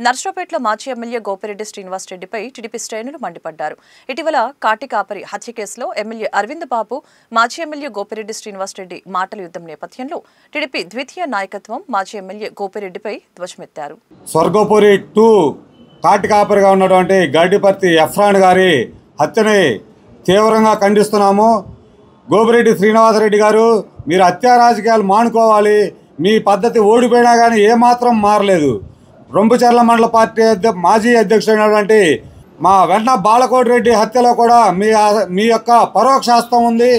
నర్సరావుపేటలో మాజీ ఎమ్మెల్యే గోపిరెడ్డి శ్రీనివాస్ రెడ్డిపై టీడీపీ శ్రేణులు మండిపడ్డారు. ఇటీవల కాటికాపరి హత్య కేసులో ఎమ్మెల్యే అరవింద్ బాబు, మాజీ ఎమ్మెల్యే గోపిరెడ్డి శ్రీనివాస్ రెడ్డి మాటల యుద్ధం నేపథ్యంలో టీడీపీ ద్వితీయ నాయకత్వం మాజీ ఎమ్మెల్యే గోపిరెడ్డిపై ధ్వజమెత్తారు. స్వర్గపురి 2 కాటికాపరిగా ఉన్నటువంటి గడ్డిపర్తి ఎఫ్రాన్ గారి హత్యని తీవ్రంగా ఖండిస్తున్నాము. గోపిరెడ్డి శ్రీనివాస్ రెడ్డి గారు, మీరు హత్యా రాజకీయాలు మానుకోవాలి. మీ పద్ధతి ఓడిపోయినా కానీ ఏమాత్రం మారలేదు. రొంపుచెర్ల మండల పార్టీ మాజీ అధ్యక్షుడైనటువంటి మా వెన్న బాలకోటి రెడ్డి హత్యలో కూడా మీ యొక్క పరోక్ష హస్తం ఉంది.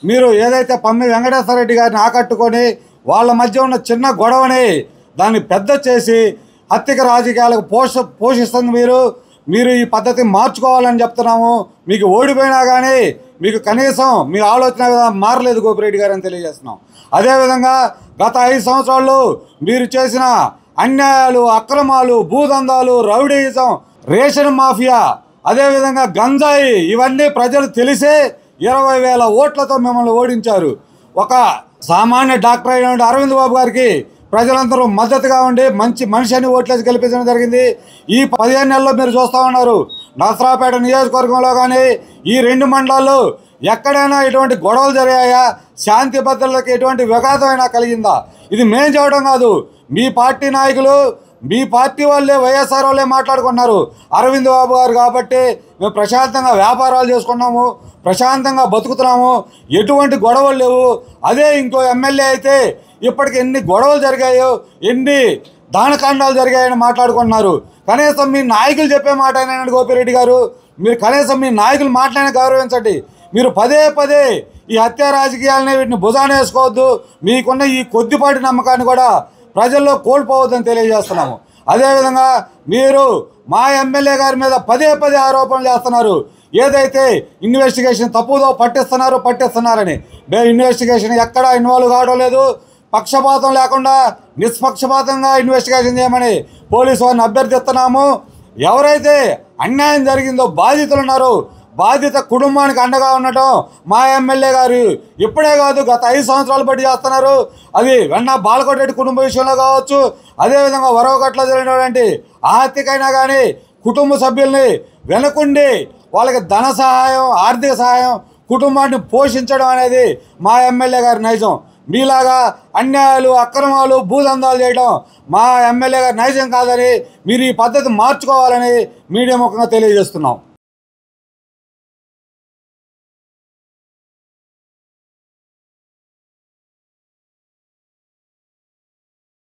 మీరు ఏదైతే పమ్మి వెంకటేశ్వర రెడ్డి గారిని ఆకట్టుకొని వాళ్ళ మధ్య ఉన్న చిన్న గొడవని దాన్ని పెద్ద చేసి హత్యక రాజకీయాలకు పోషిస్తుంది. మీరు ఈ పద్ధతి మార్చుకోవాలని చెప్తున్నాము. మీకు ఓడిపోయినా కానీ మీకు కనీసం మీ ఆలోచన విధానం మారలేదు గోపిరెడ్డి గారు అని తెలియజేస్తున్నాం. అదేవిధంగా గత 5 సంవత్సరాల్లో మీరు చేసిన అన్యాయాలు, అక్రమాలు, భూదందాలు, రౌడీయిజం, రేషన్ మాఫియా, అదేవిధంగా గంజాయి, ఇవన్నీ ప్రజలు తెలిసే 20,000 ఓట్లతో మిమ్మల్ని ఓడించారు. ఒక సామాన్య డాక్టర్ అయిన అరవింద్ బాబు గారికి ప్రజలందరూ మద్దతుగా ఉండి మంచి మనిషిని ఓట్లేసి గెలిపించడం జరిగింది. ఈ 15 నెలల్లో మీరు చూస్తూ ఉన్నారు, నర్సరావుపేట నియోజకవర్గంలో కానీ ఈ 2 మండలాల్లో ఎక్కడైనా ఇటువంటి గొడవలు జరిగాయా? శాంతి భద్రతలకు ఎటువంటి విఘాతమైనా కలిగిందా? ఇది మేం చేయడం కాదు, మీ పార్టీ నాయకులు, మీ పార్టీ వాళ్ళే, వైఎస్ఆర్ వాళ్ళే మాట్లాడుకున్నారు. అరవింద్ బాబు గారు కాబట్టి మేము ప్రశాంతంగా వ్యాపారాలు చేసుకున్నాము, ప్రశాంతంగా బతుకుతున్నాము, ఎటువంటి గొడవలు లేవు. అదే ఇంకో ఎమ్మెల్యే అయితే ఇప్పటికి ఎన్ని గొడవలు జరిగాయో, ఎన్ని దానకాండాలు జరిగాయని మాట్లాడుకుంటున్నారు. కనీసం మీ నాయకులు చెప్పే మాట అయినా గోపిరెడ్డి గారు, మీరు కనీసం మీ నాయకులు మాటలైనా గౌరవించండి. మీరు పదే ఈ హత్యా రాజకీయాలని వీటిని భుజాన వేసుకోవద్దు. మీకున్న ఈ కొద్దిపాటి నమ్మకాన్ని కూడా ప్రజల్లో కోల్పోవద్దని తెలియజేస్తున్నాము. అదేవిధంగా మీరు మా ఎమ్మెల్యే గారి మీద పదే ఆరోపణలు చేస్తున్నారు. ఏదైతే ఇన్వెస్టిగేషన్ తప్పుదో పట్టిస్తున్నారని, ఇన్వెస్టిగేషన్ ఎక్కడా ఇన్వాల్వ్ కావడం లేదు. పక్షపాతం లేకుండా నిష్పక్షపాతంగా ఇన్వెస్టిగేషన్ చేయమని పోలీసు వారిని అభ్యర్థిస్తున్నాము. ఎవరైతే అన్యాయం జరిగిందో బాధితులు ఉన్నారో, బాధిత కుటుంబానికి అండగా ఉండటం మా ఎమ్మెల్యే గారు ఇప్పుడే కాదు, గత 5 సంవత్సరాలు బట్టి చేస్తున్నారు. అది వెన్న బాలకోటి రెడ్డి కుటుంబ విషయంలో కావచ్చు, అదేవిధంగా వరవగట్లో జరిగినటువంటి ఆ హత్యకైనా కానీ కుటుంబ సభ్యుల్ని వెనకుండి వాళ్ళకి ధన సహాయం, ఆర్థిక సహాయం, కుటుంబాన్ని పోషించడం అనేది మా ఎమ్మెల్యే గారి నైజం. మీలాగా అన్యాయాలు, అక్రమాలు, భూదందాలు చేయడం మా ఎమ్మెల్యే గారి నైజం కాదని, మీరు ఈ పద్ధతి మార్చుకోవాలని మీడియా ముఖంగా తెలియజేస్తున్నాం.